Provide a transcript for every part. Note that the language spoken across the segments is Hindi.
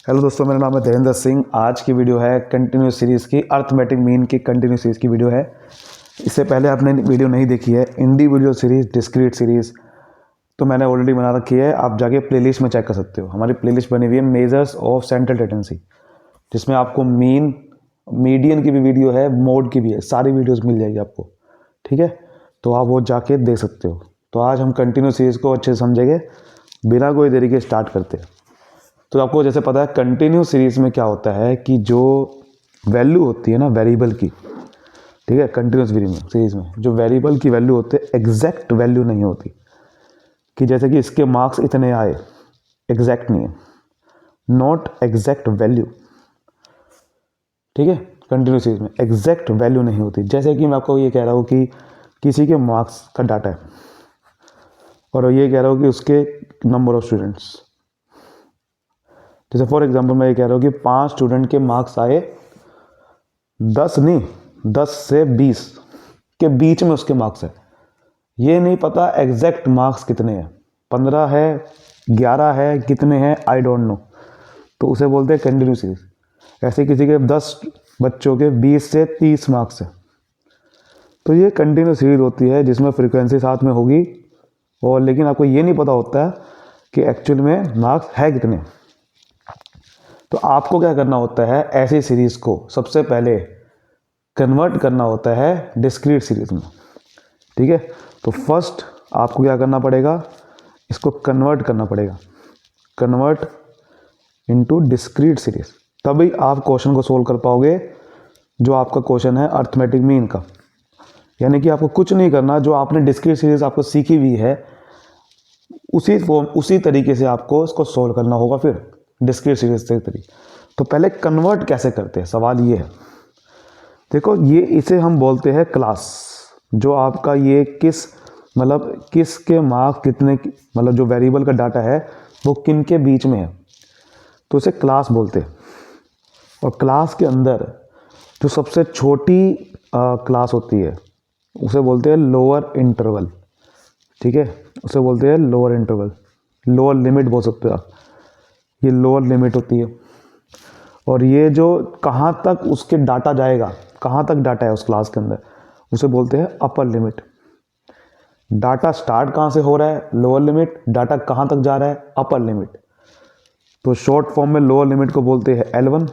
हेलो दोस्तों, मेरा नाम है धीरेन्द्र सिंह। आज की वीडियो है कंटिन्यूस सीरीज़ की, अर्थमेटिक मीन की कंटिन्यूस सीरीज़ की वीडियो है। इससे पहले आपने वीडियो नहीं देखी है, इंडिविजुअल सीरीज़, डिस्क्रीट सीरीज़, तो मैंने ऑलरेडी बना रखी है। आप जाके प्लेलिस्ट में चेक कर सकते हो। हमारी प्लेलिस्ट बनी हुई है मेजर्स ऑफ सेंट्रल टेंडेंसी, जिसमें आपको मीन, मीडियन की भी वीडियो है, मोड की भी है, सारी वीडियोज़ मिल जाएगी आपको। ठीक है, तो आप वो जाके देख सकते हो। तो आज हम कंटिन्यूस सीरीज़ को अच्छे से समझेंगे। बिना कोई देरी के स्टार्ट करते हैं। तो आपको जैसे पता है कंटिन्यूस सीरीज़ में क्या होता है कि जो वैल्यू होती है ना वेरिएबल की, ठीक है, कंटिन्यूस सीरीज़ में जो वेरिएबल की वैल्यू होती है एग्जैक्ट वैल्यू नहीं होती। कि जैसे कि इसके मार्क्स इतने आए, एग्जैक्ट नहीं है, नॉट एग्जैक्ट वैल्यू। ठीक है, कंटिन्यूस सीरीज़ में एग्जैक्ट वैल्यू नहीं होती। जैसे कि मैं आपको ये कह रहा हूँ कि किसी के मार्क्स का डाटा है और ये कह रहा हूँ कि उसके नंबर ऑफ स्टूडेंट्स, जैसे फॉर एग्जांपल मैं ये कह रहा हूँ कि 5 स्टूडेंट के मार्क्स आए 10 नहीं, 10 से 20 के बीच में उसके मार्क्स है। ये नहीं पता एग्जैक्ट मार्क्स कितने हैं, 15 है, 11 है, कितने हैं आई डोंट नो, तो उसे बोलते हैं कंटिन्यूस सीरीज। ऐसे किसी के 10 बच्चों के 20 से 30 मार्क्स है, तो ये कंटिन्यूस सीरीज होती है जिसमें फ्रीक्वेंसी साथ में होगी, और लेकिन आपको ये नहीं पता होता कि एक्चुअल में मार्क्स है कितने। तो आपको क्या करना होता है, ऐसी सीरीज़ को सबसे पहले कन्वर्ट करना होता है डिस्क्रीट सीरीज़ में। ठीक है, तो फर्स्ट आपको क्या करना पड़ेगा, इसको कन्वर्ट करना पड़ेगा, कन्वर्ट इनटू डिस्क्रीट सीरीज़, तभी आप क्वेश्चन को सोल्व कर पाओगे। जो आपका क्वेश्चन है अर्थमेटिक मीन का, यानी कि आपको कुछ नहीं करना, जो आपने डिस्क्रीट सीरीज़ आपको सीखी हुई है उसी तरीके से आपको इसको सोल्व करना होगा। फिर डिस्क्रीट सीरीज से तरीके, तो पहले कन्वर्ट कैसे करते हैं, सवाल ये है। देखो, ये इसे हम बोलते हैं क्लास। जो आपका ये किसके मार्क्स कितने, मतलब जो वेरिएबल का डाटा है वो किन के बीच में है, तो इसे क्लास बोलते हैं। और क्लास के अंदर जो सबसे छोटी क्लास होती है उसे बोलते हैं लोअर इंटरवल। ठीक है, उसे बोलते हैं लोअर इंटरवल, लोअर लिमिट बोल सकते हो आप। ये लोअर लिमिट होती है। और ये जो कहाँ तक उसके डाटा जाएगा, कहाँ तक डाटा है उस क्लास के अंदर, उसे बोलते हैं अपर लिमिट। डाटा स्टार्ट कहाँ से हो रहा है, लोअर लिमिट, डाटा कहाँ तक जा रहा है, अपर लिमिट। तो शॉर्ट फॉर्म में लोअर लिमिट को बोलते हैं L1,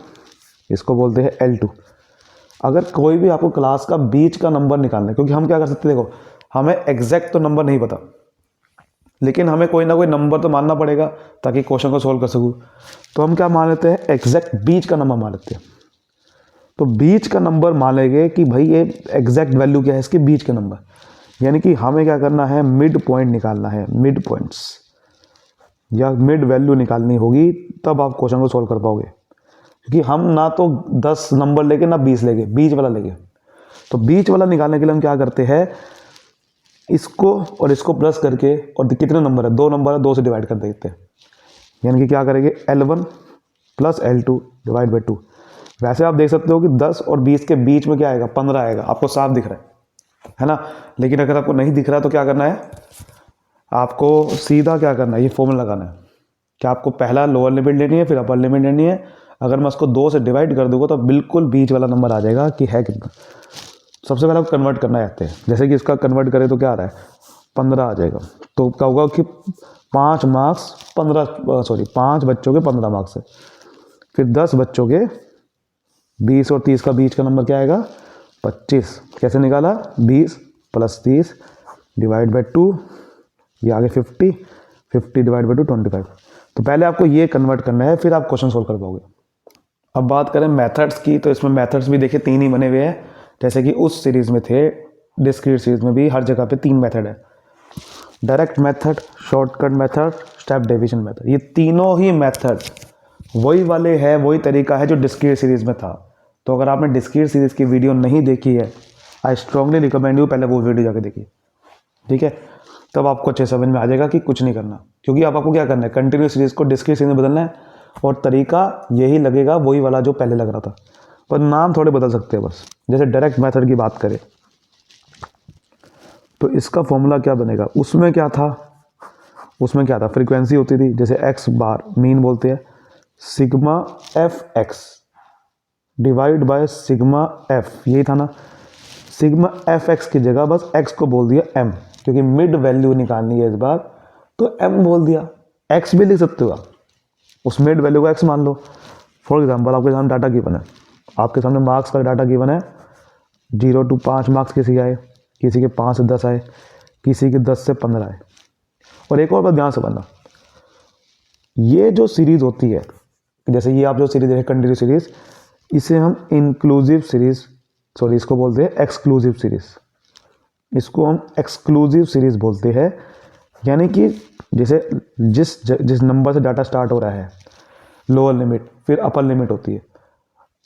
इसको बोलते हैं L2। अगर कोई भी आपको क्लास का बीच का नंबर निकालना है, क्योंकि हम क्या कर सकते हैं, देखो हमें एग्जैक्ट तो नंबर नहीं पता, लेकिन हमें कोई ना कोई नंबर तो मानना पड़ेगा ताकि क्वेश्चन को सोल्व कर सकूँ। तो हम क्या मान लेते हैं, एग्जैक्ट बीच का नंबर मान लेते हैं। तो बीच का नंबर मान लेंगे कि भाई ये एग्जैक्ट वैल्यू क्या है इसके बीच का नंबर, यानी कि हमें क्या करना है, मिड पॉइंट निकालना है, मिड पॉइंट्स या मिड वैल्यू निकालनी होगी, तब आप क्वेश्चन को सोल्व कर पाओगे। क्योंकि हम ना तो 10 नंबर लेके ना 20 लेके, बीच वाला लेके। तो बीच वाला निकालने के लिए हम क्या करते हैं, इसको और इसको प्लस करके, और कितने नंबर है, 2 नंबर है, 2 से डिवाइड कर देते हैं। यानी कि क्या करेंगे, L1 plus L2 divide by 2। वैसे आप देख सकते हो कि 10 और 20 के बीच में क्या आएगा, 15 आएगा, आपको साफ दिख रहा है ना। लेकिन अगर आपको नहीं दिख रहा तो क्या करना है, आपको सीधा क्या करना है, ये फॉर्मूला लगाना है कि आपको पहला लोअर लिमिट लेनी है, फिर अपर लिमिट लेनी है। अगर मैं उसको 2 से डिवाइड कर दूंगा तो बिल्कुल बीच वाला नंबर आ जाएगा कि है कितना। सबसे पहले आपको कन्वर्ट करना चाहते हैं, जैसे कि इसका कन्वर्ट करें तो क्या आ रहा है, 15 आ जाएगा। तो क्या होगा कि 5 बच्चों के 15 मार्क्स है, फिर 10 बच्चों के 20 और 30 का बीच का नंबर क्या आएगा, 25। कैसे निकाला, 20 प्लस 30 डिवाइड बाई 2, ये आगे 50 डिवाइड बाई 2 25। तो पहले आपको ये कन्वर्ट करना है, फिर आप क्वेश्चन सोल्व कर पाओगे। अब बात करें मेथड्स की, तो इसमें मेथड्स भी देखिए 3 ही बने हुए हैं, जैसे कि उस सीरीज़ में थे, डिस्क्रीट सीरीज़ में भी हर जगह पे 3 मेथड है, direct method, shortcut method, step division method. ये तीनों ही मेथड वही वाले हैं, वही तरीका है जो डिस्क्रीट सीरीज़ में था। तो अगर आपने डिस्क्रीट सीरीज़ की वीडियो नहीं देखी है, आई स्ट्रांगली रिकमेंड यू पहले वो वीडियो जाके देखिए। ठीक है, तब आपको अच्छे समझ में आ जाएगा कि कुछ नहीं करना, क्योंकि अब आपको क्या करना है, कंटिन्यूस सीरीज़ को डिस्क्रीट सीरीज़ में बदलना है, और तरीका यही लगेगा, वही वाला जो पहले लग रहा था, पर नाम थोड़े बदल सकते हैं बस। जैसे डायरेक्ट मेथड की बात करें तो इसका फॉर्मूला क्या बनेगा, उसमें क्या था, फ्रीक्वेंसी होती थी, जैसे x बार मीन बोलते हैं, sigma F x divide by sigma F, यही था ना। सिग्मा एफ एक्स की जगह बस एक्स को बोल दिया एम, क्योंकि मिड वैल्यू निकालनी है इस बार, तो एम बोल दिया। एक्स भी लिख सकते हो आप, उस मिड वैल्यू को एक्स मान लो। फॉर एग्जाम्पल आपके सामने डाटा गिवन है, आपके सामने मार्क्स का डाटा गिवन है, 0 to 5 मार्क्स किसी के आए, किसी के 5 से 10 आए, किसी के 10 से 15 आए। और एक और बात ध्यान से बनना, ये जो सीरीज होती है, जैसे ये आप जो सीरीज देखें कंटिन्यू सीरीज, इसे हम इंक्लूसिव सीरीज, सॉरी इसको बोलते हैं एक्सक्लूसिव सीरीज, इसको हम एक्सक्लूसिव सीरीज बोलते हैं। यानी कि जैसे जिस नंबर से डाटा स्टार्ट हो रहा है, लोअर लिमिट फिर अपर लिमिट होती है,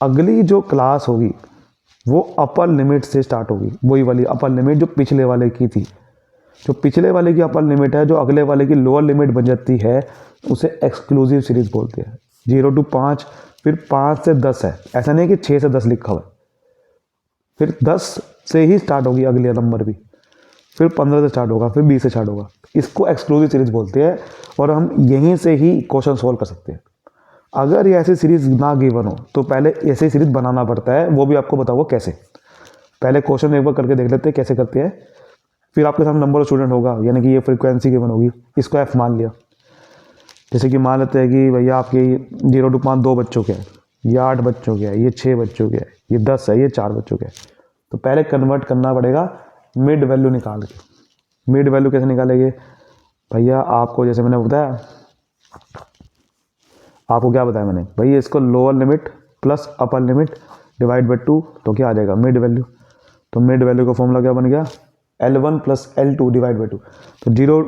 अगली जो क्लास होगी वो अपर लिमिट से स्टार्ट होगी, वही वाली अपर लिमिट जो पिछले वाले की थी। जो पिछले वाले की अपर लिमिट है, जो अगले वाले की लोअर लिमिट बन जाती है, उसे एक्सक्लूसिव सीरीज बोलते हैं। 0 to 5, फिर 5 से 10 है, ऐसा नहीं कि 6 से 10 लिखा हुआ है, फिर 10 से ही स्टार्ट होगी अगले नंबर भी, फिर 15 से स्टार्ट होगा, फिर 20 से स्टार्ट होगा। इसको एक्सक्लूसिव सीरीज बोलते हैं, और हम यहीं से ही क्वेश्चन सोल्व कर सकते हैं। अगर ये ऐसी सीरीज ना गिवन हो तो पहले ऐसी सीरीज बनाना पड़ता है, वो भी आपको बताओ कैसे। पहले क्वेश्चन एक बार करके देख लेते हैं कैसे करते हैं, फिर आपके सामने नंबर ऑफ स्टूडेंट होगा, यानी कि ये फ्रीक्वेंसी गिवन होगी, इसको एफ मान लिया। जैसे कि मान लेते हैं कि भैया आपके 0 to 5 2 बच्चों के है, ये 8 बच्चों के है, ये 6 बच्चों के है, ये 10 है, ये 4 बच्चों के है। तो पहले कन्वर्ट करना पड़ेगा मिड वैल्यू निकाल के। मिड वैल्यू कैसे निकालेंगे भैया, आपको जैसे मैंने बताया, आपको क्या बताया मैंने भैया, इसको lower limit plus upper limit divide by 2, तो क्या आ जाएगा मिड वैल्यू। तो मिड वैल्यू का फॉर्मूला क्या बन गया, L1 plus L2 divide by 2। तो 0,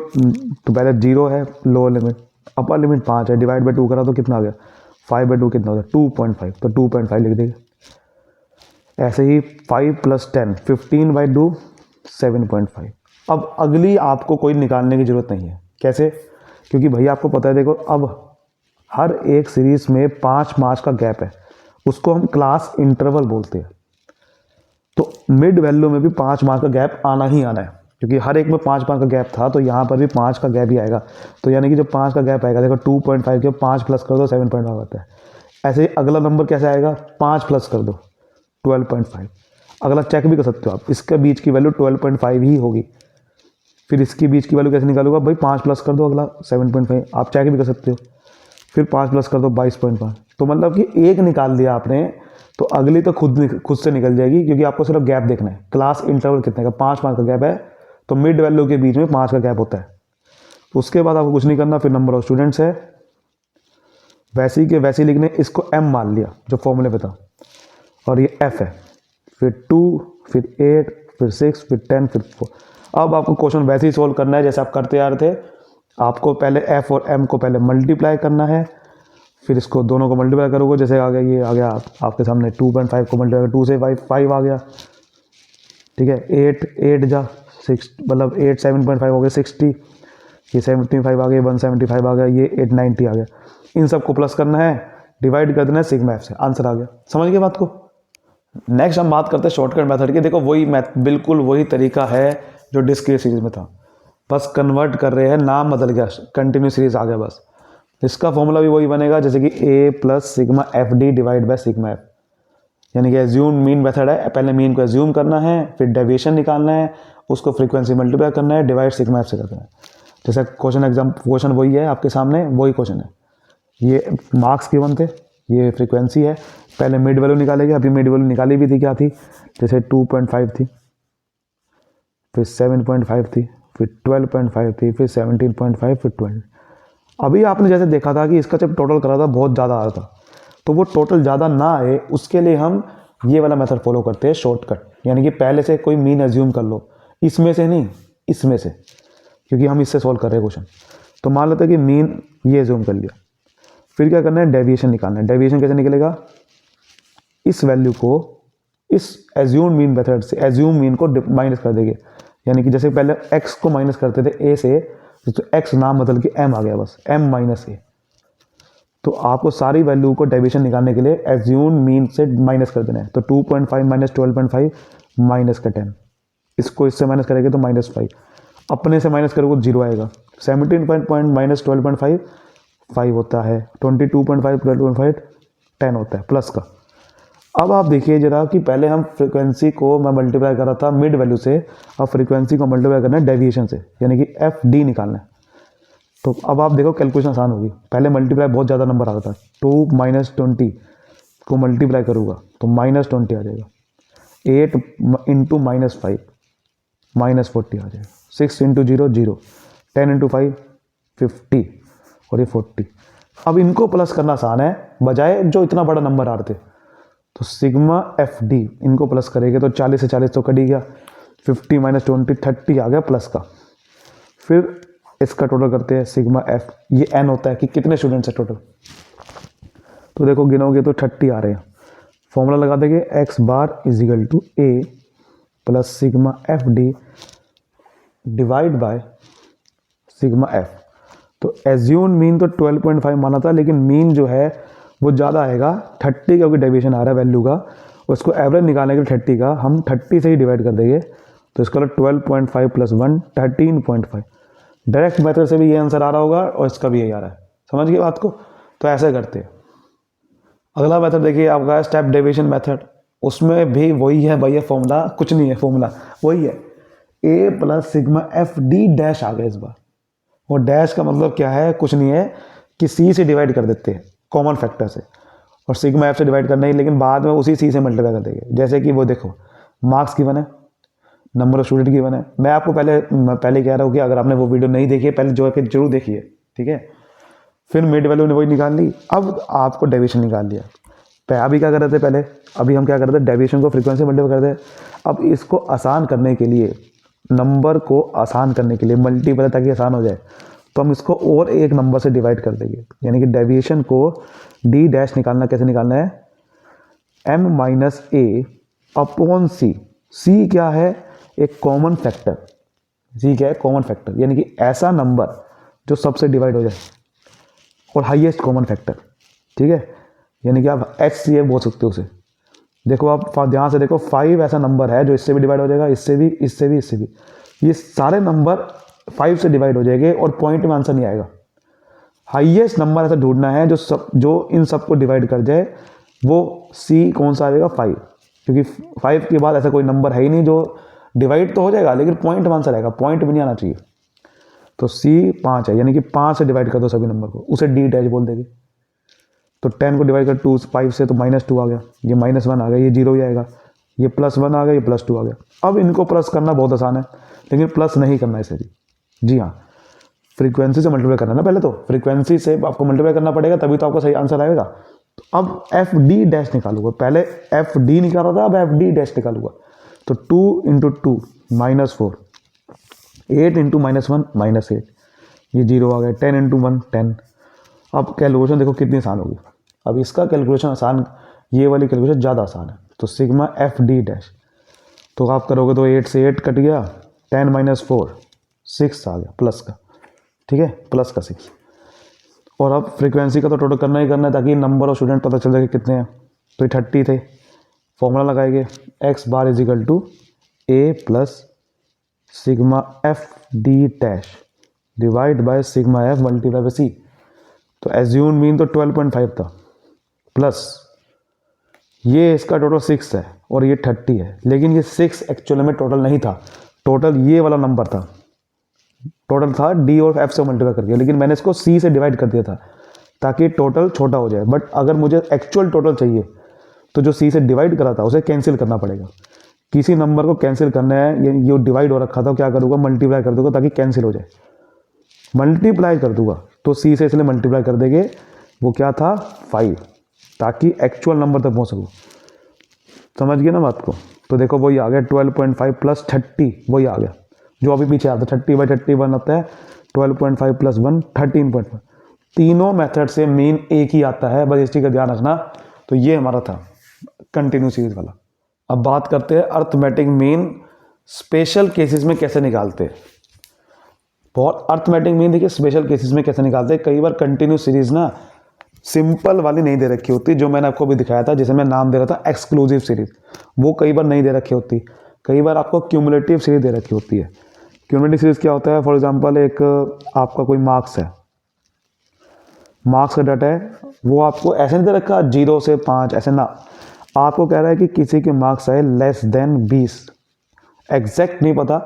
तो पहले 0 है लोअर लिमिट, अपर लिमिट 5 है, डिवाइड बाई 2 करा तो कितना आ गया, 5 बाई 2 कितना हो गया 2.5, तो 2.5 लिख देंगे। ऐसे ही 5 प्लस 10 15 बाई 2 7.5। अब अगली आपको कोई निकालने की ज़रूरत नहीं है। कैसे, क्योंकि भैया आपको पता है, देखो अब हर एक सीरीज में 5 मार्क्स का गैप है, उसको हम क्लास इंटरवल बोलते हैं। तो मिड वैल्यू में भी 5 मार्क्स का गैप आना ही आना है, क्योंकि हर एक में 5 मार्क्स का गैप था, तो यहाँ पर भी 5 का गैप ही आएगा। तो यानी कि जो 5 का गैप आएगा, देखो 2.5 के 5 प्लस कर दो 7.5 आता है। ऐसे ही अगला नंबर कैसे आएगा, 5 प्लस कर दो 12.5। अगला चेक भी कर सकते हो आप, इसके बीच की वैल्यू 12.5 ही होगी। फिर इसकी बीच की वैल्यू कैसे निकालूंगा भाई, 5 प्लस कर दो अगला 7.5, आप चेक भी कर सकते हो। फिर 5 प्लस कर दो 22.5। तो मतलब कि एक निकाल दिया आपने, तो अगली तो खुद से निकल जाएगी, क्योंकि आपको सिर्फ गैप देखना है। क्लास इंटरवल कितने का, 5 मार्क्स का गैप है, तो मिड वैल्यू के बीच में 5 का गैप होता है। उसके बाद आपको कुछ नहीं करना, फिर नंबर ऑफ स्टूडेंट्स है, वैसी के वैसी लिखने, इसको m मान लिया जो फॉर्मूले पे था, और ये f है, फिर 2, फिर 8, फिर 6, फिर 10, फिर 4। अब आपको क्वेश्चन वैसे ही सोल्व करना है जैसे आप करते आ रहे थे। आपको पहले f और m को पहले मल्टीप्लाई करना है, फिर इसको दोनों को मल्टीप्लाई करोगे, जैसे आ गया, ये आ गया आपके सामने 2.5 को मल्टीप्लाई 2 से 5 आ गया, ठीक है। 8 जा 6, मतलब 8 7.5 हो गया 60, ये 75 आ गया, 175 आ गया, ये 890 आ गया। इन सबको प्लस करना है, डिवाइड कर देना है सिग्मा एफ से, आंसर आ गया। समझ गए बात को। नेक्स्ट हम बात करते हैं शॉर्टकट मेथड की। देखो वही बिल्कुल वही तरीका है जो डिस्क्रीट सीरीज में था, बस कन्वर्ट कर रहे हैं, नाम बदल गया, कंटिन्यू सीरीज आ गया बस। इसका फॉर्मूला भी वही बनेगा जैसे कि a plus sigma F D divide by sigma F, यानी कि एज्यूम मीन मेथड है। पहले मीन को एज्यूम करना है, फिर डेविएशन निकालना है, उसको फ्रीक्वेंसी मल्टीप्लाई करना है, डिवाइड सिग्मा एफ से करना है। जैसे क्वेश्चन वही है आपके सामने, वही क्वेश्चन है। ये मार्क्स गिवन थे, ये फ्रीक्वेंसी है। पहले मिड वैल्यू निकालेंगे, अभी मिड वैल्यू निकाली भी थी, क्या थी, जैसे 2.5 थी, फिर 7.5 थी, फिर 12.5 थी, फिर 17.5, फिर 12। अभी आपने जैसे देखा था कि इसका जब टोटल करा था बहुत ज़्यादा आया था, तो वो टोटल ज़्यादा ना आए उसके लिए हम ये वाला मेथड फॉलो करते हैं, शॉर्टकट। यानी कि पहले से कोई मीन एज्यूम कर लो, इसमें से नहीं, इसमें से, क्योंकि हम इससे सॉल्व कर रहे हैं क्वेश्चन। तो मान लेते हैं कि मीन ये एज्यूम कर लिया, फिर क्या करना है, डेविएशन निकालना है। डेविएशन कैसे निकलेगा, इस वैल्यू को इस एज्यूम मीन मेथड से एज्यूम मीन को माइनस कर देंगे। यानी कि जैसे पहले x को माइनस करते थे a से, तो x नाम बदल के m आ गया, बस m माइनस a। तो आपको सारी वैल्यू को डेविएशन निकालने के लिए एज्यूम मीन से माइनस कर देना है। तो 2.5 माइनस 12.5 माइनस का 10, इसको इससे माइनस करेंगे तो -5, अपने से माइनस करोगे 0 आएगा। 17 माइनस 12.5 5 होता है, 22.5 12.5 10 होता है प्लस का। अब आप देखिए जरा कि पहले हम फ्रीक्वेंसी को मैं मल्टीप्लाई कर रहा था मिड वैल्यू से, अब फ्रीक्वेंसी को मल्टीप्लाई करना है डेविएशन से, यानी कि FD निकालना है। तो अब आप देखो कैलकुलेशन आसान होगी। पहले मल्टीप्लाई बहुत ज़्यादा नंबर आ रहा था, 2 - 20 को मल्टीप्लाई करूँगा तो -20 आ जाएगा, 8 इंटू -5 -40 आ जाएगा, 6 इंटू 0 0, 10 इंटू 5 50 और ये 40। अब इनको प्लस करना आसान है बजाय जो इतना बड़ा नंबर आ रहे थे। तो सिग्मा FD इनको प्लस करेंगे तो 40 से 40 तो कट ही गया, 50 - 20 30 आ गया प्लस का। फिर इसका टोटल करते हैं सिग्मा F, ये N होता है कि कितने स्टूडेंट्स हैं टोटल। तो देखो गिनोगे तो 30 आ रहे हैं। फॉर्मूला लगा देंगे x bar equal to A plus sigma FD divide by sigma F। तो एज्यूम मीन तो 12.5 माना था, लेकिन मीन जो है वो ज़्यादा आएगा 30, क्योंकि डेविएशन आ रहा है वैल्यू का। उसको एवरेज निकालने के लिए 30 का हम 30 से ही डिवाइड कर देंगे, तो इसका 12.5 प्लस 1 13.5। डायरेक्ट मेथड से भी ये आंसर आ रहा होगा और इसका भी यही आ रहा है। समझ गए बात को? तो ऐसे करते हैं। अगला मेथड देखिए आपका स्टेप डेविएशन मेथड, उसमें भी वही है भैया, फॉर्मूला कुछ नहीं है, फॉर्मूला वही है, A plus sigma FD dash आ गया इस बार। और डैश का मतलब क्या है, कुछ नहीं है कि C से डिवाइड कर देते हैं कॉमन फैक्टर से, और सिग्मा F से डिवाइड करना ही, लेकिन बाद में उसी C से मल्टीप्लाई कर देंगे। जैसे कि वो देखो मार्क्स गिवन है, नंबर ऑफ स्टूडेंट गिवन है। मैं आपको पहले कह रहा हूँ कि अगर आपने वो वीडियो नहीं देखी है पहले जो है कि जरूर देखिए, ठीक है। फिर मिड वैल्यू ने वही निकाल ली, अब आपको डेविएशन निकाल लिया। अभी क्या कर रहे थे पहले, अभी हम क्या कर रहे थे, डेविएशन को फ्रीक्वेंसी मल्टीप्लाई कर रहे थे। अब इसको आसान करने के लिए, नंबर को आसान करने के लिए मल्टीप्लाई ताकि आसान हो जाए, तो हम इसको और एक नंबर से डिवाइड कर देंगे। यानी कि डेविएशन को D डैश निकालना, कैसे निकालना है, M - A upon C। C क्या है, एक कॉमन फैक्टर। C क्या है, कॉमन फैक्टर, यानी कि ऐसा नंबर जो सबसे डिवाइड हो जाए और हाईएस्ट कॉमन फैक्टर, ठीक है। यानी कि आप HCF बोल सकते हो उसे। देखो आप ध्यान से देखो, 5 ऐसा नंबर है जो इससे भी डिवाइड हो जाएगा, इससे भी, इससे भी, इससे भी। ये सारे नंबर 5 से डिवाइड हो जाएंगे और पॉइंट में आंसर नहीं आएगा। हाईएस्ट नंबर ऐसा ढूंढना है जो इन सबको डिवाइड कर जाए, वो C कौन सा आ जाएगा, 5, क्योंकि 5 के बाद ऐसा कोई नंबर है ही नहीं जो डिवाइड तो हो जाएगा लेकिन पॉइंट में आंसर आएगा, पॉइंट में नहीं आना चाहिए। तो C 5 है, यानी कि 5 से डिवाइड कर दो सभी नंबर को, उसे D डैश बोल देंगे। तो 10 को डिवाइड कर 5 से तो -2 आ गया, ये -1 आ गया, ये 0 ही आएगा, ये +1 आ गया, ये +2 आ गया। अब इनको प्लस करना बहुत आसान है, लेकिन प्लस नहीं करना इसे भी। जी हाँ, फ्रीक्वेंसी से मल्टीप्लाई करना ना, पहले तो फ्रीक्वेंसी से आपको मल्टीप्लाई करना पड़ेगा, तभी तो आपका सही आंसर आएगा। तो अब FD डैश निकालूंगा, पहले FD निकाल रहा था, अब FD डैश निकालूंगा। तो 2 × 2 -4, 8 × -1 -8, ये 0 आ गया, 10 × 1 10। अब कैलकुलेशन देखो कितनी आसान होगी। अब इसका कैलकुलेशन आसान, ये वाली कैलकुलेशन ज़्यादा आसान है। तो सिग्मा FD डैश, तो आप करोगे तो 8 से 8 कट गया, 10 - 4 6 आ गया प्लस का, ठीक है, प्लस का 6। और अब फ्रीक्वेंसी का तो टोटल करना ही करना है ताकि नंबर ऑफ स्टूडेंट पता चल जाए कितने हैं। तो 30 थे, फॉर्मूला लगाएंगे x bar equal to A plus sigma FD dash divide by sigma F multiply by C। तो एज्यूम मीन तो 12.5 था, प्लस ये इसका टोटल 6 है और ये 30 है, लेकिन ये 6 एक्चुअल में टोटल नहीं था, टोटल ये वाला नंबर था, टोटल था D और F से मल्टीप्लाई करके, लेकिन मैंने इसको C से डिवाइड कर दिया था ताकि टोटल छोटा हो जाए। बट अगर मुझे एक्चुअल टोटल चाहिए तो जो C से डिवाइड करा था उसे कैंसिल करना पड़ेगा। किसी नंबर को कैंसिल करना है, ये डिवाइड हो रखा था, क्या करूँगा, मल्टीप्लाई कर दूंगा ताकि कैंसिल हो जाए। मल्टीप्लाई कर दूंगा तो C से इसलिए मल्टीप्लाई कर देंगे, वो क्या था 5, ताकि एक्चुअल नंबर तक पहुँच सकूँ। समझ गए ना बात को? तो देखो वही आ गया 12.5 प्लस 30, वही आ गया जो अभी पीछे आता है, 30/31 आता है, 12.5 प्लस 1 13.5। तीनों मेथड से मीन एक ही आता है, बस इस चीज़ का ध्यान रखना। तो ये हमारा था कंटिन्यू सीरीज वाला। अब बात करते हैं अर्थमेटिक मीन स्पेशल केसेस में कैसे निकालते हैं। बहुत अर्थमेटिक मीन देखिए स्पेशल केसेस में कैसे निकालते हैं। कई बार कंटिन्यू सीरीज ना सिंपल वाली नहीं दे रखी होती, जो मैंने आपको भी दिखाया था, जिसे मैं नाम दे रहा था एक्सक्लूसिव सीरीज, वो कई बार नहीं दे रखी होती। कई बार आपको क्यूमुलेटिव सीरीज दे रखी होती है। क्यूमुलेटिव सीरीज क्या होता है, फॉर एग्जांपल एक आपका कोई मार्क्स है, मार्क्स का डाटा है, वो आपको ऐसे नहीं दे रखा 0 से 5 ऐसे ना, आपको कह रहा है कि किसी के मार्क्स आए लेस देन 20, एग्जैक्ट नहीं पता,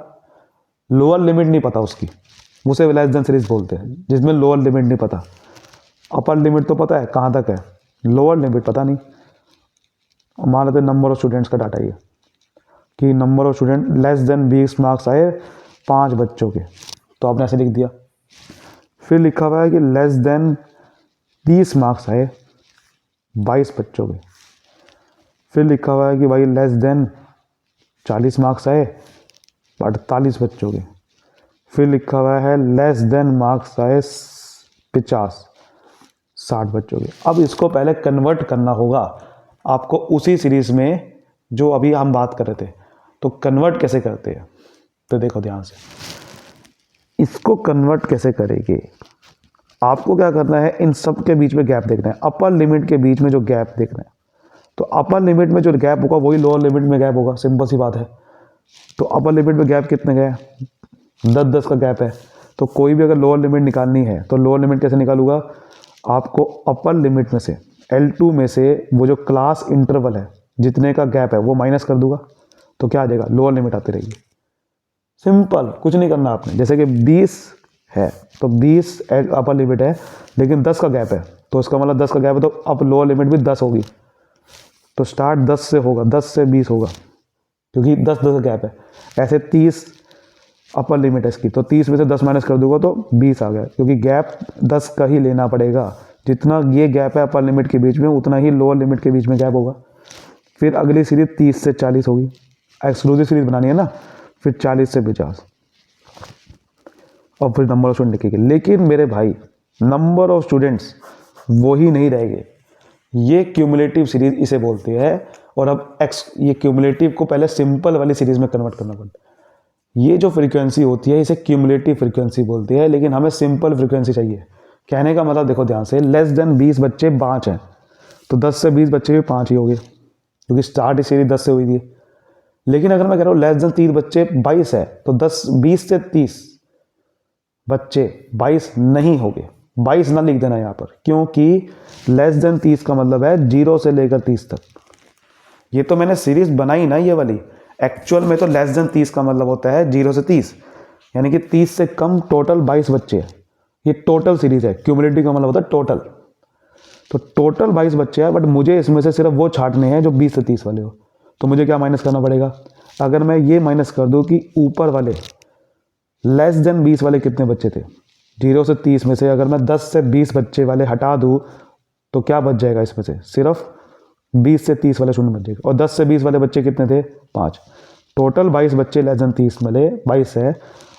लोअर लिमिट नहीं पता उसकी, उसे लेस देन सीरीज बोलते हैं, जिसमें लोअर लिमिट नहीं पता। अपर लिमिट तो पता है कहाँ तक है, लोअर लिमिट पता नहीं। मान लेते नंबर ऑफ स्टूडेंट्स का डाटा ये कि number of student less than 20 marks आए 5 बच्चों के, तो आपने ऐसे लिख दिया। फिर लिखा हुआ है कि लेस देन 30 मार्क्स आए 22 बच्चों के। फिर लिखा हुआ है कि भाई लेस देन 40 मार्क्स आए 48 बच्चों के। फिर लिखा हुआ है लेस देन मार्क्स आए 60 बच्चों के। अब इसको पहले कन्वर्ट करना होगा आपको उसी सीरीज में जो अभी हम बात कर रहे थे। तो कन्वर्ट कैसे करते हैं, तो देखो ध्यान से, इसको कन्वर्ट कैसे करेंगे, आपको क्या करना है, इन सब के बीच में गैप देखना है, अपर लिमिट के बीच में जो गैप देखना है। तो अपर लिमिट में जो गैप होगा वही लोअर लिमिट में गैप होगा, सिंपल सी बात है। तो अपर लिमिट में गैप कितने गए, 10-10 का गैप है। तो कोई भी अगर लोअर लिमिट निकालनी है तो लोअर लिमिट कैसे निकालूंगा, आपको अपर लिमिट में से L2 में से वो जो क्लास इंटरवल है जितने का गैप है वो माइनस कर दूंगा, तो क्या आ जाएगा, लोअर लिमिट आती रहेगी। सिंपल, कुछ नहीं करना आपने। जैसे कि 20 है तो 20 अपर लिमिट है लेकिन 10 का गैप है, तो इसका मतलब 10 का गैप है तो अब लोअर लिमिट भी 10 होगी। तो स्टार्ट 10 से होगा, 10 से 20 होगा क्योंकि 10-10 का गैप है। ऐसे 30 अपर लिमिट है इसकी, तो 30 में से 10 माइनस कर दूंगा तो 20 आ गया, क्योंकि गैप 10 का ही लेना पड़ेगा। जितना ये गैप है अपर लिमिट के बीच में उतना ही लोअर लिमिट के बीच में गैप होगा। फिर अगली सीरीज 30 से 40 होगी, एक्सक्लूसिव सीरीज बनानी है ना, फिर 40 से 50 और फिर नंबर ऑफ स्टूडेंट लिखेंगे। लेकिन मेरे भाई नंबर ऑफ स्टूडेंट्स वो ही नहीं रहेंगे, ये क्यूमुलेटिव सीरीज इसे बोलते हैं। और अब ये क्यूमुलेटिव को पहले सिंपल वाली सीरीज में कन्वर्ट करना पड़ता है। ये जो फ्रीक्वेंसी होती है इसे क्यूमुलेटिव फ्रीक्वेंसी बोलती है, लेकिन हमें सिंपल फ्रीक्वेंसी चाहिए। कहने का मतलब देखो ध्यान से, लेस देन 20 बच्चे 5 हैं तो 10 से 20 बच्चे भी 5 ही हो गए, क्योंकि स्टार्ट सीरीज 10 से हुई थी। लेकिन अगर मैं कह रहा हूँ लेस देन 30 बच्चे 22 है तो 20 से 30 बच्चे 22 नहीं हो गए। 22 ना लिख देना यहाँ पर, क्योंकि लेस देन 30 का मतलब है 0 से लेकर 30 तक। ये तो मैंने सीरीज बनाई ना ये वाली, एक्चुअल में तो लेस देन 30 का मतलब होता है 0 से 30, यानी कि 30 से कम टोटल 22 बच्चे हैं। ये टोटल सीरीज है, क्यूमुलेटिव का मतलब होता है टोटल। तो टोटल 22 बच्चे हैं, बट मुझे इसमें से सिर्फ वो छांटने हैं जो 20 से 30 वाले हो। तो मुझे क्या माइनस करना पड़ेगा, अगर मैं ये माइनस कर दूं कि ऊपर वाले लेस देन 20 वाले कितने बच्चे थे, 0 से 30 में से अगर मैं 10 से 20 बच्चे वाले हटा दूं तो क्या बच जाएगा, इसमें से सिर्फ 20 से 30 वाले शून्य बच जाएगा। और 10 से 20 वाले बच्चे कितने थे, 5। टोटल 22 बच्चे लेस देन 30 वाले 22 है,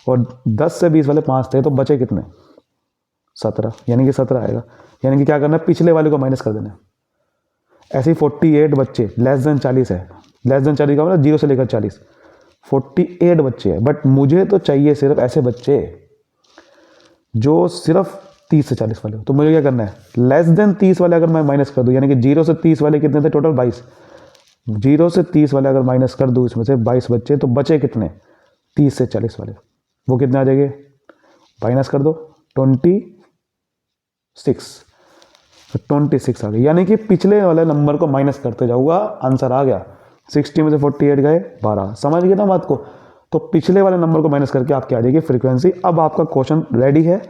और 10 से 20 वाले 5 थे, तो बचे कितने, 17, यानी कि 17 आएगा। यानी कि क्या करना है, पिछले वाले को माइनस कर देना है। ऐसे ही 48 बच्चे लेस देन 40 है, लेस देन 40 का मतलब 0 से लेकर 40, 48 बच्चे हैं, बट मुझे तो चाहिए सिर्फ ऐसे बच्चे जो सिर्फ 30 से 40 वाले हो। तो मुझे क्या करना है, लेस देन 30 वाले अगर मैं माइनस कर दूं, यानी कि 0 से 30 वाले कितने थे टोटल 22, 0 से 30 वाले अगर माइनस कर दूं इसमें से 22 बच्चे, तो बचे कितने, 30 से 40 वाले, वो कितने आ जाएंगे, माइनस कर दो 26, तो 26 आ गए। यानी कि पिछले वाले नंबर को माइनस करते जाऊंगा, आंसर आ गया। 60 में से 48 गए 12, समझ गए ना बात को। तो पिछले वाले नंबर को माइनस करके आपकी आ जाएगी फ्रीक्वेंसी। अब आपका क्वेश्चन रेडी है,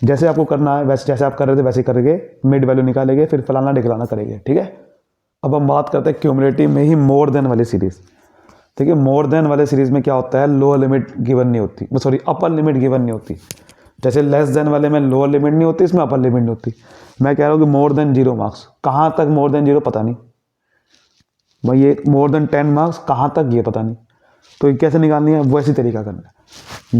जैसे आपको करना है वैसे, जैसे आप कर रहे थे वैसे करेंगे, मिड वैल्यू निकालेंगे, फिर फलाना डिकलाना करेंगे, ठीक है। अब हम बात करते हैं क्यूमुलेटिव में ही मोर देन वाली सीरीज। ठीक है, मोर देन वाले सीरीज में क्या होता है, लोअर लिमिट गिवन नहीं होती, सॉरी अपर लिमिट गिवन नहीं होती। जैसे लेस देन वाले में लोअर लिमिट नहीं होती, इसमें अपर लिमिट नहीं होती। मैं कह रहा हूँ कि मोर देन 0 मार्क्स, कहाँ तक मोर देन 0 पता नहीं भाई, ये मोर देन 10 मार्क्स कहाँ तक ये पता नहीं। तो ये कैसे निकालनी है, वैसी तरीका करना है।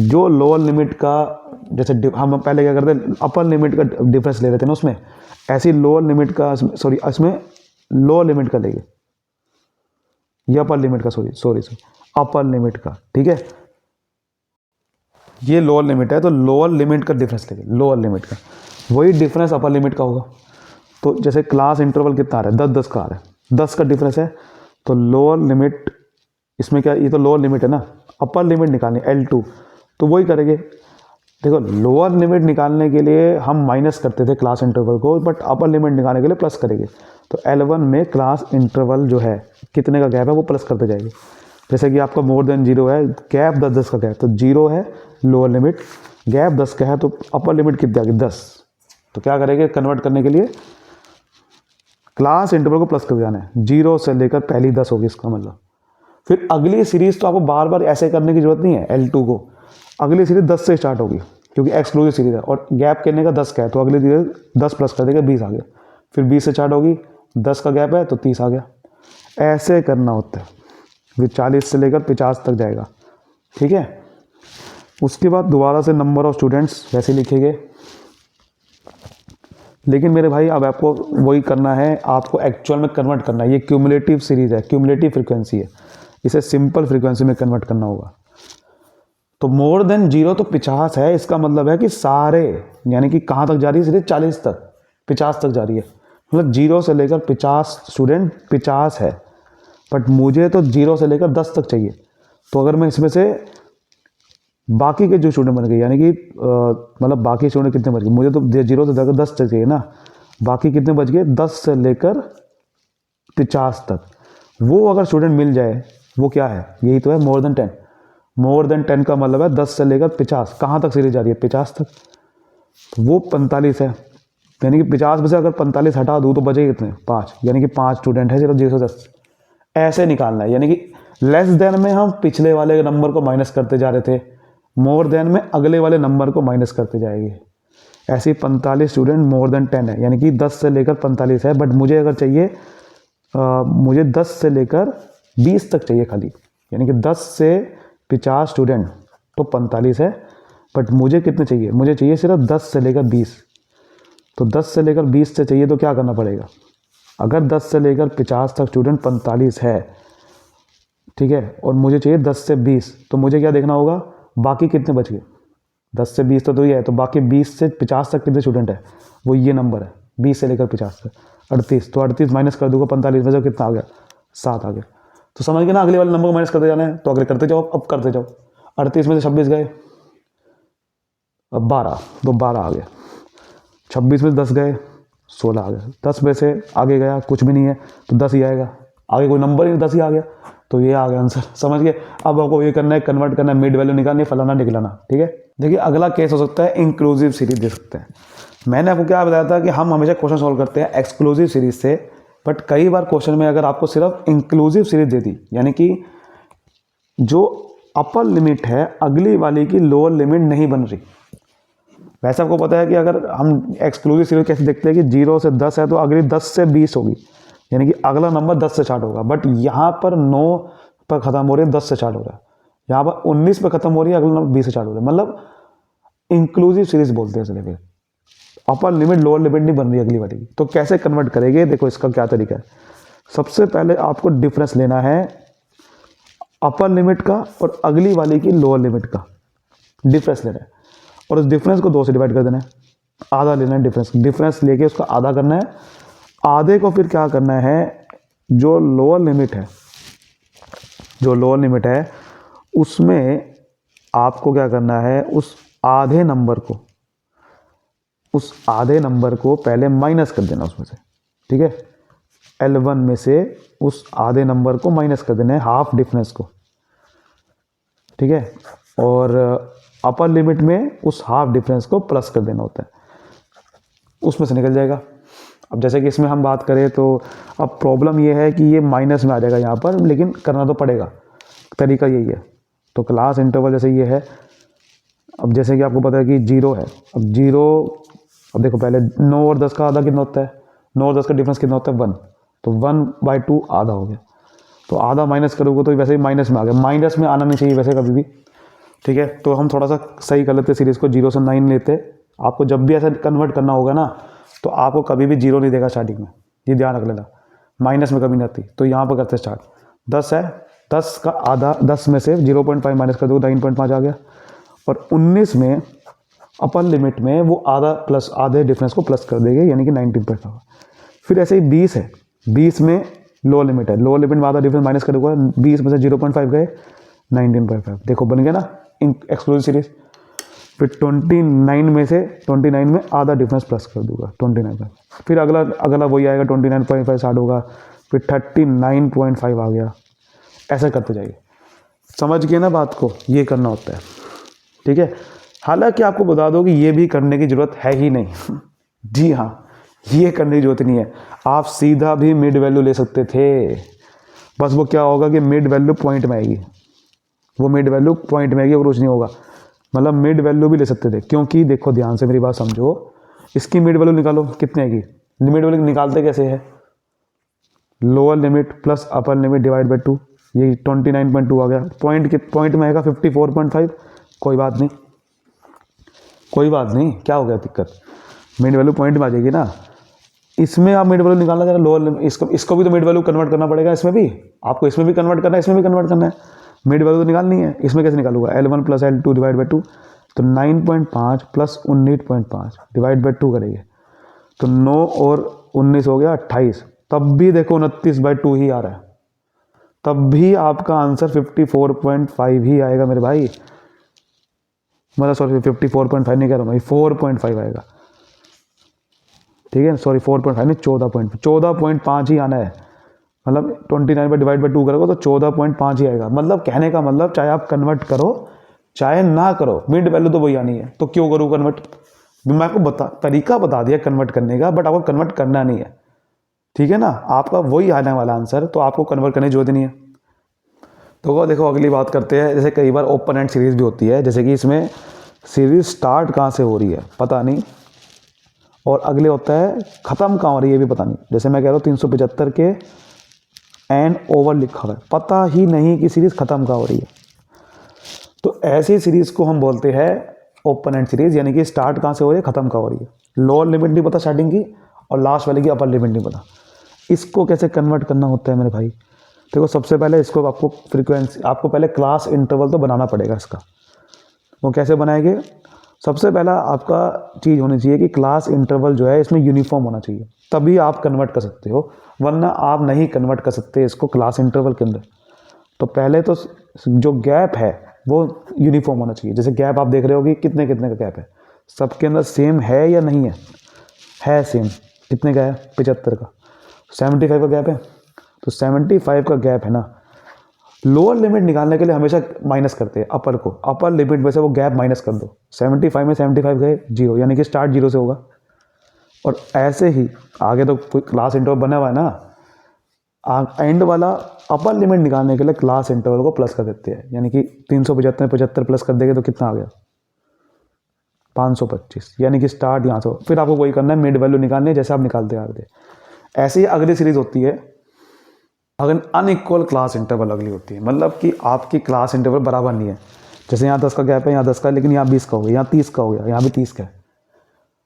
जो लोअर लिमिट का, जैसे हम पहले क्या करते हैं, अपर लिमिट का डिफरेंस ले लेते हैं ना उसमें, ऐसी लोअर लिमिट का, सॉरी इसमें लोअर लिमिट का लेंगे, ये अपर लिमिट का, सॉरी अपर लिमिट का, ठीक है। ये लोअर लिमिट है तो लोअर लिमिट का डिफरेंस लेंगे, लोअर लिमिट का, वही डिफरेंस अपर लिमिट का होगा। तो जैसे क्लास इंटरवल कितना आ रहा है, 10-10 का आ रहा है, 10 का डिफरेंस है, तो लोअर लिमिट इसमें क्या, ये तो लोअर लिमिट है ना, अपर लिमिट निकालनी L2, तो वही करेंगे। देखो लोअर लिमिट निकालने के लिए हम माइनस करते थे क्लास इंटरवल को, बट अपर लिमिट निकालने के लिए प्लस करेंगे। तो L1 में क्लास इंटरवल जो है कितने का गैप है वो प्लस करते जाएंगे। जैसे कि आपका मोर देन 0 है, गैप 10 का गैप, तो 0 है लोअर लिमिट, गैप 10 का है, तो अपर लिमिट कितनी आ गई 10। तो क्या करेंगे कन्वर्ट करने के लिए क्लास इंटरवल को प्लस कर जाना है, 0 से लेकर पहली 10 होगी इसका मतलब। फिर अगली सीरीज तो आपको बार बार ऐसे करने की जरूरत नहीं है, L2 को अगली सीरीज 10 से स्टार्ट होगी क्योंकि एक्सक्लूसिव सीरीज है और गैप करने का 10 का है, तो अगली सीरीज 10 प्लस कर देगा 20 आ गया। फिर 20 से स्टार्ट होगी, 10 का गैप है तो 30 आ गया। ऐसे करना होता है, फिर 40 से लेकर 50 तक जाएगा, ठीक है। उसके बाद दोबारा से नंबर ऑफ स्टूडेंट्स वैसे लिखेंगे, लेकिन मेरे भाई अब आपको वही करना है, आपको एक्चुअल में कन्वर्ट करना है। ये क्यूमुलेटिव सीरीज है, क्यूमुलेटिव फ्रीक्वेंसी है, इसे सिंपल फ्रीक्वेंसी में कन्वर्ट करना होगा। तो मोर देन 0 तो 50 है, इसका मतलब है कि सारे, यानी कि कहाँ तक जा रही है, सीधे 40 तक 50 तक जा रही है, मतलब 0 से लेकर 50 स्टूडेंट 50 है, बट मुझे तो 0 से लेकर 10 तक चाहिए। तो अगर मैं इसमें से बाकी के जो स्टूडेंट बन गए, यानी कि मतलब बाकी स्टूडेंट कितने बच गए, मुझे तो 0 से लेकर 10 तक चाहिए ना, बाकी कितने बच गए 10 से लेकर 50 तक। वो अगर स्टूडेंट मिल जाए वो क्या है, यही तो है मोर देन 10। मोर देन 10 का मतलब है 10 से लेकर 50, कहाँ तक सीरीज जा रही है 50 तक, तो वो 45 है। यानी कि 50 में से अगर 45 हटा दूँ तो बचे कितने 5, यानी कि 5 स्टूडेंट है सिर्फ 0 से 10। ऐसे निकालना है, यानी कि लेस देन में हम पिछले वाले नंबर को माइनस करते जा रहे थे, मोर देन में अगले वाले नंबर को माइनस करते जाएंगे। ऐसे 45 स्टूडेंट मोर देन 10 है, यानी कि 10 से लेकर 45 है, बट मुझे अगर चाहिए मुझे 10 से लेकर 20 तक चाहिए खाली, यानी कि 10 से 50 स्टूडेंट तो 45 है, बट मुझे कितने चाहिए, मुझे चाहिए सिर्फ 10 से लेकर 20। तो 10 से लेकर 20 से चाहिए तो क्या करना पड़ेगा, अगर 10 से लेकर 50 तक स्टूडेंट 45 है, ठीक है, और मुझे चाहिए 10 से 20, तो मुझे क्या देखना होगा बाकी कितने बच गए, 10 से 20 तो ये है, तो बाकी 20 से 50 तक कितने स्टूडेंट है, वो ये नंबर है 20 से लेकर 50 तक 38। तो 38 माइनस कर दूंगा 45 में से कितना आ गया 7 आ गया। तो समझ गए ना, अगले वाले नंबर को माइनस करते जाना है, तो अगले करते जाओ, अब करते जाओ। 38 में से 26 गए, अब 12, तो 12 आ गया। 26 में से 10 गए, 16 आ गया। 10 में से आगे गया कुछ भी नहीं है तो 10 ही आएगा, आगे कोई नंबर ही 10 ही आ गया, तो ये आ गया आंसर। समझ गए। अब आपको ये करना है, कन्वर्ट करना है, मिड वैल्यू निकालनी है, फलाना निकलाना, ठीक है। देखिए अगला केस हो सकता है इंक्लूसिव सीरीज दे सकते हैं। मैंने आपको क्या बताया था कि हम हमेशा क्वेश्चन सॉल्व करते हैं एक्सक्लूसिव सीरीज से, बट कई बार क्वेश्चन में अगर आपको सिर्फ इंक्लूसिव सीरीज दे दी, यानी कि जो अपर लिमिट है अगली वाली की लोअर लिमिट नहीं बन रही। वैसे आपको पता है कि अगर हम एक्सक्लूसिव सीरीज कैसे देखते हैं कि 0 से 10 है तो अगली 10 से 20 होगी, यानी कि अगला नंबर 10 से स्टार्ट होगा, बट यहाँ पर 9 पर ख़त्म हो रही है, 10 से स्टार्ट हो रहा है, यहाँ पर 19 पर ख़त्म हो रही है, अगला नंबर 20 से स्टार्ट हो रहा है, मतलब इंक्लूसिव सीरीज बोलते हैं इसलिए। अपर लिमिट लोअर लिमिट नहीं बन रही अगली वाली की, तो कैसे कन्वर्ट करेंगे, देखो इसका क्या तरीका है। सबसे पहले आपको डिफरेंस लेना है अपर लिमिट का और अगली वाली की लोअर लिमिट का डिफरेंस लेना है, और उस डिफरेंस को 2 से डिवाइड कर देना है, आधा लेना है डिफरेंस लेके उसका आधा करना है। आधे को फिर क्या करना है, जो लोअर लिमिट है उसमें आपको क्या करना है, उस आधे नंबर को पहले माइनस कर देना उसमें से, ठीक है। L1 में से उस आधे नंबर को माइनस कर देना है, हाफ डिफरेंस को, ठीक है, और अपर लिमिट में उस हाफ डिफरेंस को प्लस कर देना होता है, उसमें से निकल जाएगा। अब जैसे कि इसमें हम बात करें तो अब प्रॉब्लम ये है कि ये माइनस में आ जाएगा यहाँ पर, लेकिन करना तो पड़ेगा, तरीका यही है। तो क्लास इंटरवल जैसे ये है, अब जैसे कि आपको पता है कि 0 है, अब देखो पहले 9 और 10 का आधा कितना होता है, 9 और 10 का डिफरेंस कितना होता है 1, तो 1/2 आधा हो गया, तो आधा माइनस करोगे तो वैसे ही माइनस में आ गया, माइनस में आना नहीं चाहिए वैसे कभी भी, ठीक है। तो हम थोड़ा सा सही कर लेते सीरीज़ को, 0 से 9 लेते। आपको जब भी ऐसा कन्वर्ट करना होगा ना, तो आपको कभी भी 0 नहीं देगा स्टार्टिंग में, ये ध्यान रख लेना, माइनस में कभी नहीं आती। तो यहाँ पर करते स्टार्ट, 10 है, 10 का आधा, 10 में से 0.5 माइनस कर दो 9.5 आ गया, और 19 में अपर लिमिट में वो आधे डिफरेंस को प्लस कर देंगे, यानी कि 19.5। फिर ऐसे ही 20 है, 20 में लोअर लिमिट है, लोअर लिमिट में आधा डिफरेंस माइनस कर दूंगा, 20 में से 0.5 गए 19.5, देखो बन गया ना एक्सक्लूसिव सीरीज। फिर 29 में से 29 में आधा डिफरेंस प्लस कर दूंगा 29 में, फिर अगला वही आएगा 29.5 स्टार्ट होगा, फिर 39.5 आ गया, ऐसा करते जाइए। समझ गए ना बात को, ये करना होता है, ठीक है। हालांकि आपको बता दो कि ये भी करने की ज़रूरत है ही नहीं जी हाँ, ये करने की ज़रूरत नहीं है, आप सीधा भी मिड वैल्यू ले सकते थे, बस वो क्या होगा कि मिड वैल्यू पॉइंट में आएगी, वो मिड वैल्यू पॉइंट में आएगी और कुछ नहीं होगा। मतलब मिड वैल्यू भी ले सकते थे, क्योंकि देखो ध्यान से मेरी बात समझो, इसकी मिड वैल्यू निकालो कितने आएगी, मिड वैल्यू निकालते कैसे है, lower limit plus upper limit divide by 2, ये 29.2 आ गया, पॉइंट में आएगा 54.5, कोई बात नहीं, कोई बात नहीं, क्या हो गया दिक्कत, मिड वैल्यू पॉइंट में आ जाएगी ना। इसमें आप मिड वैल्यू निकालना जरा लोअर लिमिट, इसको भी तो मिड वैल्यू कन्वर्ट करना पड़ेगा, इसमें भी आपको, इसमें भी कन्वर्ट करना है, इसमें भी कन्वर्ट करना है, मिड वैल्यू तो निकालनी है। इसमें कैसे निकालूंगा, L1 plus L2 divide by 2, तो 9.5 प्लस 19.5 डिवाइड बाई 2 करेंगे तो 9 और 19 हो गया 28, तब भी देखो 29/2 ही आ रहा है, तब भी आपका आंसर 54.5 ही आएगा मेरे भाई, मतलब सॉरी 54.5 नहीं कह रहा हूँ भाई, 4.5 आएगा, ठीक है, सॉरी 4.5 नहीं, 14.5 ही आना है, मतलब 29 पर डिवाइड बाई 2 करोगे तो 14.5 ही आएगा। मतलब कहने का मतलब चाहे आप कन्वर्ट करो चाहे ना करो, मिड वैल्यू तो वही आनी है, तो क्यों करूँ कन्वर्ट, मैं आपको तरीका बता दिया कन्वर्ट करने का, बट आपको कन्वर्ट करना नहीं है, ठीक है ना, आपका वही आने वाला आंसर, तो आपको कन्वर्ट करने की जरूरत नहीं है। तो देखो अगली बात करते हैं, जैसे कई बार ओपन एंड सीरीज भी होती है, जैसे कि इसमें सीरीज स्टार्ट कहाँ से हो रही है पता नहीं, और अगले होता है ख़त्म कहाँ हो रही है ये भी पता नहीं, जैसे मैं कह रहा हूँ 375 के एंड ओवर लिखा हुआ है, पता ही नहीं कि सीरीज़ ख़त्म कहाँ हो रही है, तो ऐसी सीरीज़ को हम बोलते हैं ओपन एंड सीरीज़, यानी कि स्टार्ट कहाँ से हो रही है ख़त्म कहाँ हो रही है, लोअर लिमिट नहीं पता स्टार्टिंग की और लास्ट वाले की अपर लिमिट नहीं पता। इसको कैसे कन्वर्ट करना होता है मेरे भाई, देखो सबसे पहले इसको आपको फ्रीक्वेंसी, आपको पहले क्लास इंटरवल तो बनाना पड़ेगा इसका, वो कैसे बनाएंगे, सबसे पहला आपका चीज़ होनी चाहिए कि क्लास इंटरवल जो है इसमें यूनिफॉर्म होना चाहिए, तभी आप कन्वर्ट कर सकते हो, वरना आप नहीं कन्वर्ट कर सकते इसको क्लास इंटरवल के अंदर। तो पहले तो जो गैप है वो यूनिफॉर्म होना चाहिए, जैसे गैप आप देख रहे हो कि कितने कितने का गैप है, सबके अंदर सेम है या नहीं है सेम, कितने का है 75 का, 75 का गैप है, तो 75 का गैप है ना, लोअर लिमिट निकालने के लिए हमेशा माइनस करते हैं अपर को, अपर लिमिट में से वो गैप माइनस कर दो, 75 में 75 गए 0, यानी कि स्टार्ट 0 से होगा, और ऐसे ही आगे तो क्लास इंटरवल बना हुआ है ना, एंड वाला अपर लिमिट निकालने के लिए क्लास इंटरवल को प्लस कर देते हैं, यानी कि 375 प्लस कर देंगे तो कितना आ गया 525, यानी कि स्टार्ट यहाँ से, फिर आपको वही करना है, मिड वैल्यू निकालनी है जैसे आप निकालते आ रहे थे। ऐसे ही अगली सीरीज होती है अगर अनइक्वल क्लास इंटरवल, अगली होती है मतलब कि आपकी क्लास इंटरवल बराबर नहीं है, जैसे यहाँ 10 का गैप है, यहाँ 10 का है, लेकिन यहाँ 20 का हो गया, यहाँ 30 का हो गया, यहाँ भी 30 का है,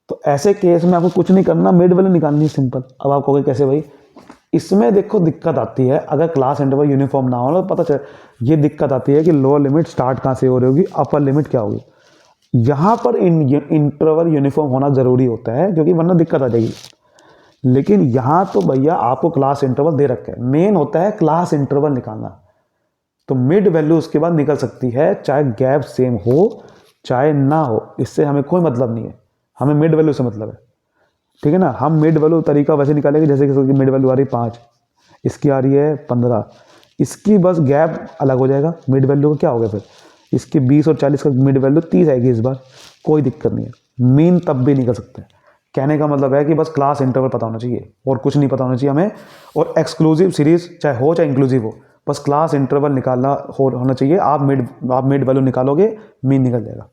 तो ऐसे केस में आपको कुछ नहीं करना, मिड वैल्यू निकालनी है सिंपल। अब आप कहोगे कैसे भाई, इसमें देखो दिक्कत आती है अगर क्लास इंटरवल यूनिफॉर्म ना हो, तो पता चले ये दिक्कत आती है कि लोअर लिमिट स्टार्ट कहाँ से हो रही होगी, अपर लिमिट क्या होगी, यहाँ पर इंटरवल यूनिफॉर्म होना ज़रूरी होता है, क्योंकि वरना दिक्कत आ जाएगी। लेकिन यहाँ तो भैया आपको क्लास इंटरवल दे रखा है, मेन होता है क्लास इंटरवल निकालना, तो मिड वैल्यू उसके बाद निकल सकती है, चाहे गैप सेम हो चाहे ना हो, इससे हमें कोई मतलब नहीं है, हमें मिड वैल्यू से मतलब है, ठीक है ना। हम मिड वैल्यू तरीका वैसे निकालेंगे जैसे कि मिड वैल्यू आ रही 5, इसकी आ रही है 15, इसकी बस गैप अलग हो जाएगा, मिड वैल्यू का क्या हो गया फिर, इसकी 20 और 40 का मिड वैल्यू 30 आएगी इस बार, कोई दिक्कत नहीं है, मीन तब भी निकल सकते हैं। कहने का मतलब है कि बस क्लास इंटरवल पता होना चाहिए और कुछ नहीं पता होना चाहिए हमें, और एक्सक्लूसिव सीरीज चाहे हो चाहे इंक्लूसिव हो, बस क्लास इंटरवल निकालना होना चाहिए, आप मिड वैल्यू निकालोगे मीन निकल जाएगा।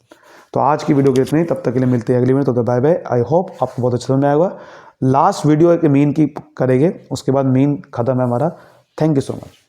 तो आज की वीडियो के इतनी, तब तक के लिए मिलते हैं अगली वीडियो, तो बाय बाय। आई होप आपको बहुत अच्छा समझ में आएगा। लास्ट वीडियो है कि मीन की करेंगे, उसके बाद मीन खत्म है हमारा। Thank you so much.